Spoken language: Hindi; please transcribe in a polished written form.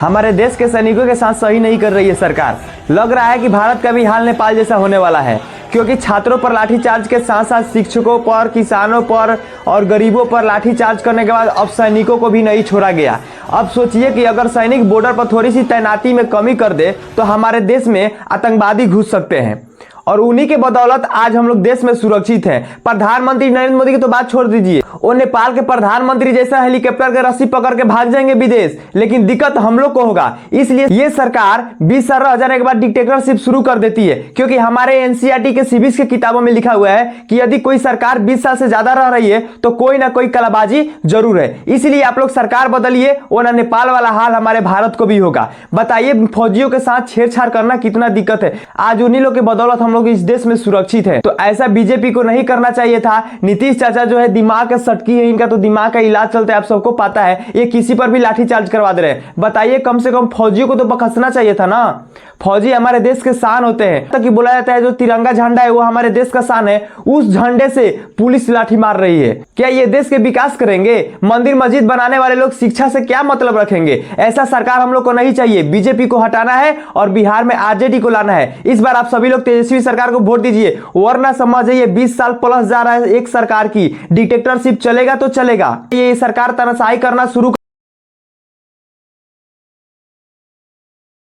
हमारे देश के सैनिकों के साथ सही नहीं कर रही है सरकार। लग रहा है कि भारत का भी हाल नेपाल जैसा होने वाला है, क्योंकि छात्रों पर लाठीचार्ज के साथ साथ शिक्षकों पर, किसानों पर और गरीबों पर लाठीचार्ज करने के बाद अब सैनिकों को भी नहीं छोड़ा गया। अब सोचिए कि अगर सैनिक बॉर्डर पर थोड़ी सी तैनाती में कमी कर दे तो हमारे देश में आतंकवादी घुस सकते हैं, और उन्हीं के बदौलत आज हम लोग देश में सुरक्षित हैं। प्रधानमंत्री नरेंद्र मोदी की तो बात छोड़ दीजिए, वो नेपाल के प्रधानमंत्री जैसा हेलीकॉप्टर के रस्सी पकड़ के भाग जाएंगे विदेश, लेकिन दिक्कत हम लोग को होगा। इसलिए ये सरकार 20 साल रह जाने के बाद डिक्टेटरशिप शुरू कर देती है, क्योंकि हमारे एनसीईआरटी के सिविक्स की किताबों में लिखा हुआ है कि यदि कोई सरकार 20 साल से ज्यादा रह रही है तो कोई ना कोई कलाबाजी जरूर है। इसलिए आप लोग सरकार बदलिए, वरना नेपाल वाला हाल हमारे भारत को भी होगा। बताइए, फौजियों के साथ छेड़छाड़ करना कितना दिक्कत है। आज उन्हीं लोग के बदौलत हम लोग इस देश में सुरक्षित है। तो ऐसा बीजेपी को नहीं करना चाहिए था। नीतीश चाचा जो है दिमाग का सटकी है, इनका तो दिमाग का इलाज चलता है, आप सबको पता है। ये किसी पर भी लाठीचार्ज करवा दे रहे हैं। बताइए, कम से कम फौजियों को तो बखसना चाहिए था ना। फौजी हमारे देश के शान होते हैं। तक कि बोला जाता है जो तिरंगा झंडा है वो हमारे देश का शान है, उस झंडे से पुलिस लाठी मार रही है। क्या ये देश के विकास करेंगे? मंदिर मस्जिद बनाने वाले लोग शिक्षा से क्या मतलब रखेंगे? ऐसा सरकार हम लोग को नहीं चाहिए। बीजेपी को हटाना है और बिहार में आरजेडी को लाना है। इस बार आप सभी लोग तेजस्वी सरकार को वोट दीजिए, वरना समझ जाइए 20 साल प्लस जा रहा है एक सरकार की। डिक्टेटरशिप चलेगा तो चलेगा। ये सरकार तानाशाही करना शुरू